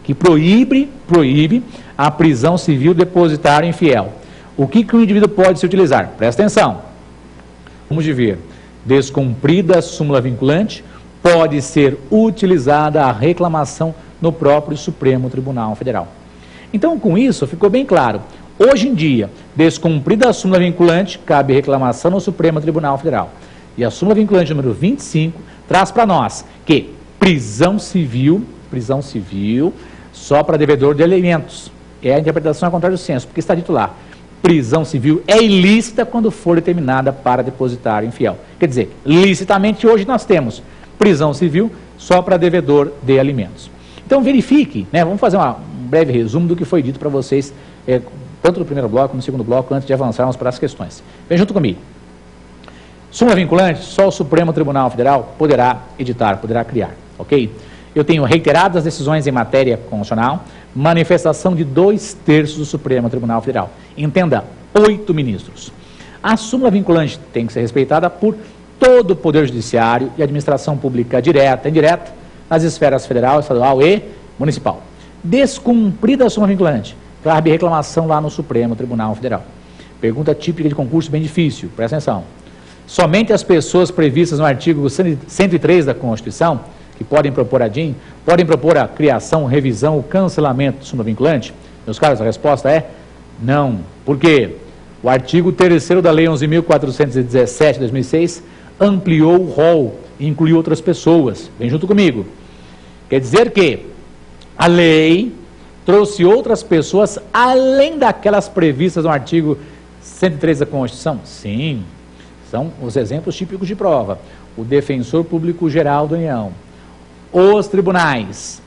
que proíbe a prisão civil do depositário infiel. O que o indivíduo pode se utilizar? Presta atenção. Vamos de ver. Descumprida a súmula vinculante, pode ser utilizada a reclamação no próprio Supremo Tribunal Federal. Então, com isso, ficou bem claro. Hoje em dia, descumprida a súmula vinculante, cabe reclamação no Supremo Tribunal Federal. E a súmula vinculante número 25 traz para nós que prisão civil só para devedor de alimentos. É a interpretação ao contrário do senso, porque está dito lá. Prisão civil é ilícita quando for determinada para depositário infiel. Quer dizer, licitamente hoje nós temos prisão civil só para devedor de alimentos. Então verifique, né, vamos fazer um breve resumo do que foi dito para vocês, tanto no primeiro bloco como no segundo bloco, antes de avançarmos para as questões. Vem junto comigo. Súmula vinculante, só o Supremo Tribunal Federal poderá editar, poderá criar, ok? Eu tenho reiteradas decisões em matéria constitucional, manifestação de 2/3 do Supremo Tribunal Federal. Entenda, 8 ministros. A súmula vinculante tem que ser respeitada por todo o Poder Judiciário e administração pública direta e indireta, nas esferas federal, estadual e municipal. Descumprida a súmula vinculante, cabe reclamação lá no Supremo Tribunal Federal. Pergunta típica de concurso bem difícil, presta atenção. Somente as pessoas previstas no artigo 103 da Constituição, que podem propor a DIN, podem propor a criação, revisão, o cancelamento de súmula vinculante? Meus caros, a resposta é não. Por quê? O artigo 3º da Lei 11.417 de 2006 ampliou o rol e incluiu outras pessoas. Vem junto comigo. Quer dizer que a lei trouxe outras pessoas além daquelas previstas no artigo 103 da Constituição? Sim. São os exemplos típicos de prova. O Defensor Público Geral da União, os tribunais,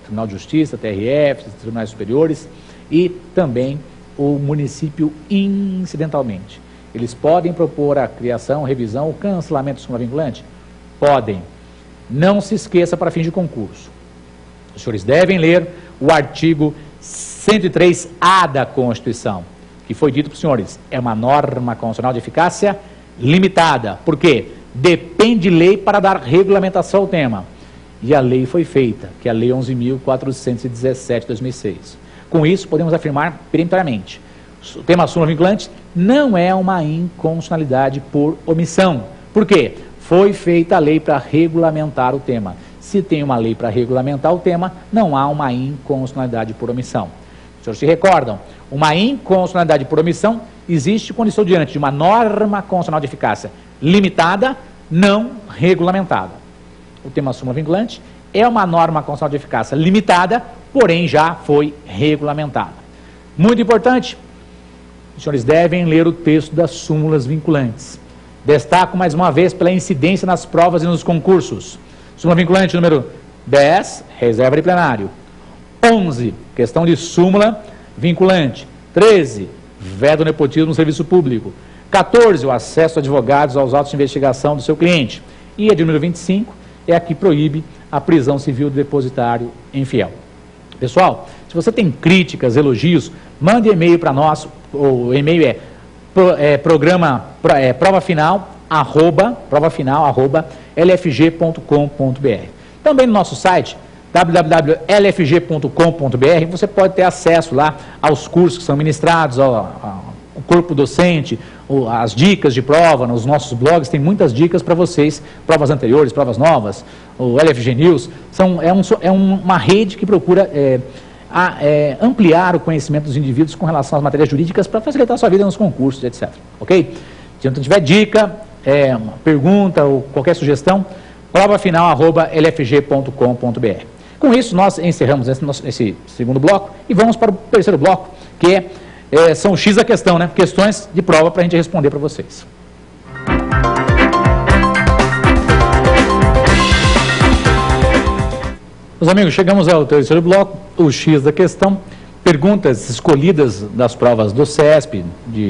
Tribunal de Justiça, TRF, tribunais superiores e também o município incidentalmente. Eles podem propor a criação, revisão, o cancelamento de súmula vinculante? Podem. Não se esqueça para fins de concurso. Os senhores devem ler o artigo 103A da Constituição, que foi dito para os senhores, é uma norma constitucional de eficácia limitada. Por quê? Depende de lei para dar regulamentação ao tema. E a lei foi feita, que é a Lei 11.417 de 2006. Com isso, podemos afirmar peremptoriamente, o tema súmula vinculante não é uma inconstitucionalidade por omissão. Por quê? Foi feita a lei para regulamentar o tema. Se tem uma lei para regulamentar o tema, não há uma inconstitucionalidade por omissão. Os senhores se recordam, uma inconstitucionalidade por omissão existe quando estou diante de uma norma constitucional de eficácia limitada, não regulamentada. O tema súmula vinculante é uma norma constitucional de eficácia limitada, porém já foi regulamentada. Muito importante, os senhores devem ler o texto das súmulas vinculantes. Destaco mais uma vez pela incidência nas provas e nos concursos. Súmula vinculante número 10, reserva de plenário. 11, questão de súmula vinculante. 13, veto do nepotismo no serviço público. 14, o acesso a advogados aos autos de investigação do seu cliente. E a de número 25 é a que proíbe a prisão civil do depositário infiel. Pessoal, se você tem críticas, elogios, mande e-mail para nós. O e-mail é provafinal@lfg.com.br. Também no nosso site www.lfg.com.br você pode ter acesso lá aos cursos que são ministrados, ao corpo docente, as dicas de prova. Nos nossos blogs tem muitas dicas para vocês, provas anteriores, provas novas. O LFG News é uma rede que procura ampliar o conhecimento dos indivíduos com relação às matérias jurídicas para facilitar a sua vida nos concursos, etc. Ok? Se não tiver dica, uma pergunta ou qualquer sugestão, provafinal@lfg.com.br. Com isso, nós encerramos esse segundo bloco e vamos para o terceiro bloco, que são X da questão, né? Questões de prova para a gente responder para vocês. Meus amigos, chegamos ao terceiro bloco, o X da questão, perguntas escolhidas das provas do CESP,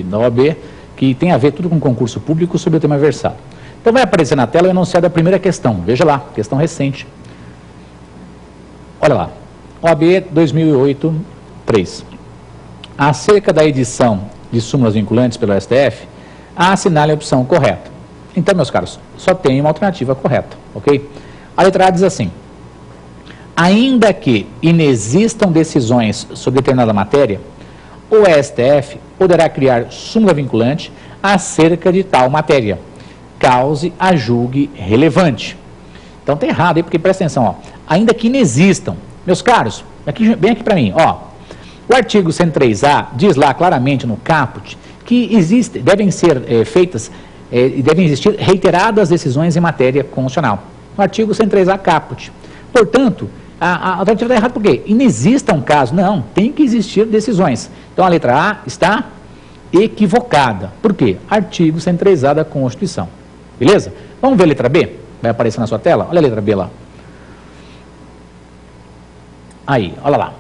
da OAB, que tem a ver tudo com concurso público sobre o tema versado. Então vai aparecer na tela o enunciado da primeira questão, veja lá, questão recente. Olha lá, OAB 2008-3. Acerca da edição de súmulas vinculantes pelo STF, assinale a opção correta. Então, meus caros, só tem uma alternativa correta, ok? A letra A diz assim: ainda que inexistam decisões sobre determinada matéria, o STF poderá criar súmula vinculante acerca de tal matéria, cause a julgue relevante. Então tá errado aí, porque presta atenção, ó. Ainda que inexistam. Meus caros, bem aqui para mim, ó. O artigo 103A diz lá claramente no caput que devem existir reiteradas decisões em matéria constitucional. No artigo 103A caput. Portanto, a alternativa está errada por quê? Inexista um caso. Não, tem que existir decisões. Então a letra A está equivocada. Por quê? Artigo 103A da Constituição. Beleza? Vamos ver a letra B? Vai aparecer na sua tela? Olha a letra B lá. Aí, olha lá.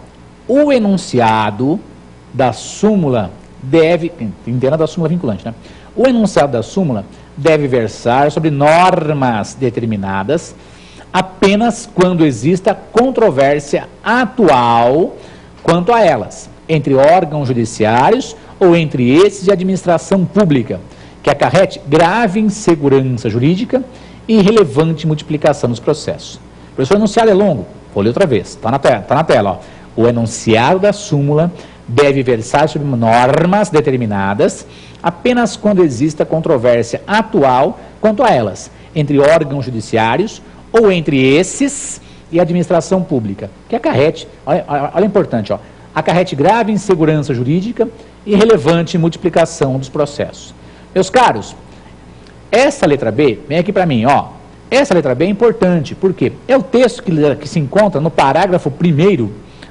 O enunciado da súmula deve... Entenda da súmula vinculante, né? O enunciado da súmula deve versar sobre normas determinadas apenas quando exista controvérsia atual quanto a elas, entre órgãos judiciários ou entre esses de administração pública, que acarrete grave insegurança jurídica e relevante multiplicação dos processos. Professor, o enunciado é longo. Vou ler outra vez. Está na tela. Ó. O enunciado da súmula deve versar sobre normas determinadas apenas quando exista controvérsia atual quanto a elas, entre órgãos judiciários ou entre esses e a administração pública, que acarrete, olha importante, ó, acarrete grave insegurança jurídica e relevante multiplicação dos processos. Meus caros, essa letra B, vem aqui para mim, ó, essa letra B é importante, porque é o texto que se encontra no parágrafo 1º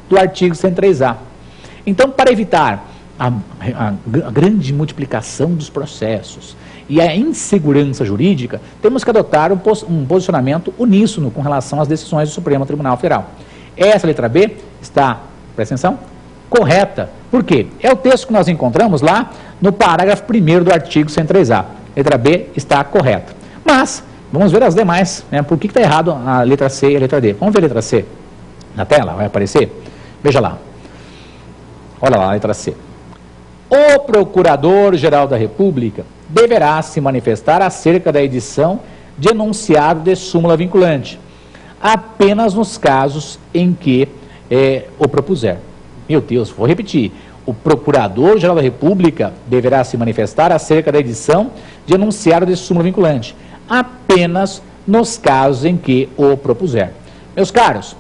do artigo 103A. Então, para evitar a grande multiplicação dos processos e a insegurança jurídica, temos que adotar um posicionamento uníssono com relação às decisões do Supremo Tribunal Federal. Essa letra B está, presta atenção, correta. Por quê? É o texto que nós encontramos lá no parágrafo 1º do artigo 103A. Letra B está correta. Mas, vamos ver as demais, né? Por que está errado a letra C e a letra D? Vamos ver a letra C na tela, vai aparecer? Veja lá. Olha lá a letra C. O Procurador-Geral da República deverá se manifestar acerca da edição de enunciado de súmula vinculante, apenas nos casos em que o propuser. Meu Deus, vou repetir. O Procurador-Geral da República deverá se manifestar acerca da edição de enunciado de súmula vinculante, apenas nos casos em que o propuser. Meus caros,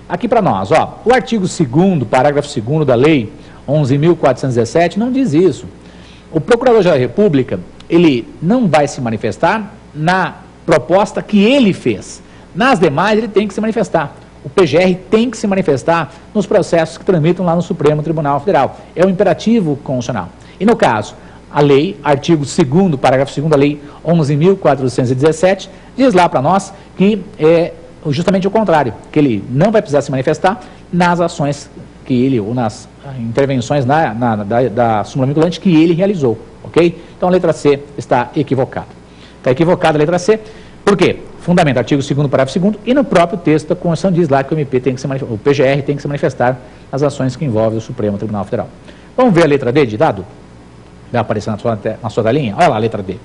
aqui para nós, ó, o artigo 2º, parágrafo 2º da Lei 11.417 não diz isso. O Procurador-Geral da República, ele não vai se manifestar na proposta que ele fez. Nas demais, ele tem que se manifestar. O PGR tem que se manifestar nos processos que tramitam lá no Supremo Tribunal Federal. É um imperativo constitucional. E no caso, a lei, artigo 2º, parágrafo 2º da Lei 11.417, diz lá para nós que é justamente o contrário, que ele não vai precisar se manifestar nas ações que ele, ou nas intervenções da súmula vinculante que ele realizou, ok? Então a letra C está equivocada. Está equivocada a letra C, por quê? Fundamento, artigo 2º, parágrafo 2º, e no próprio texto da Constituição diz lá que o PGR tem que se manifestar nas ações que envolvem o Supremo Tribunal Federal. Vamos ver a letra D de dado? Vai aparecer na sua telinha? Olha lá a letra D.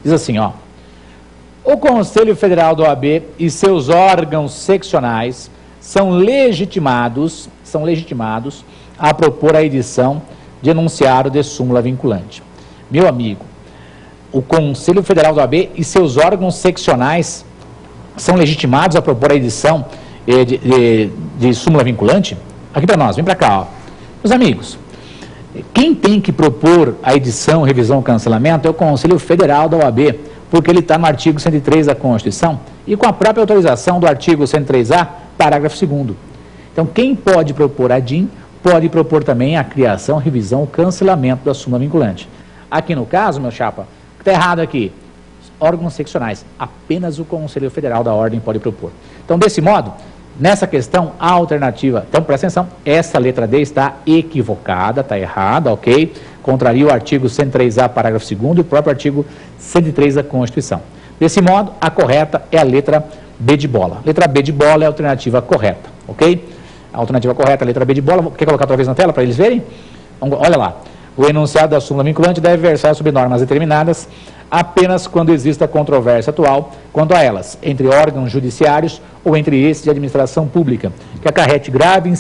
Diz assim, ó. O Conselho Federal da OAB e seus órgãos seccionais são legitimados a propor a edição de enunciado de súmula vinculante. Meu amigo, o Conselho Federal da OAB e seus órgãos seccionais são legitimados a propor a edição de súmula vinculante? Aqui para nós, vem para cá, ó. Meus amigos, quem tem que propor a edição, revisão, cancelamento é o Conselho Federal da OAB, porque ele está no artigo 103 da Constituição e com a própria autorização do artigo 103A, parágrafo 2º. Então, quem pode propor a DIN, pode propor também a criação, revisão, cancelamento da súmula vinculante. Aqui no caso, meu chapa, está errado aqui, órgãos seccionais, apenas o Conselho Federal da Ordem pode propor. Então, desse modo, nessa questão, a alternativa, então presta atenção, essa letra D está equivocada, está errada, ok? Contraria o artigo 103A, parágrafo 2º e o próprio artigo 103 da Constituição. Desse modo, a correta é a letra B de bola. Letra B de bola é a alternativa correta, ok? A alternativa correta é a letra B de bola. Quer colocar outra vez na tela para eles verem? Olha lá. O enunciado da súmula vinculante deve versar sobre normas determinadas apenas quando exista controvérsia atual quanto a elas, entre órgãos judiciários ou entre esses de administração pública, que acarrete grave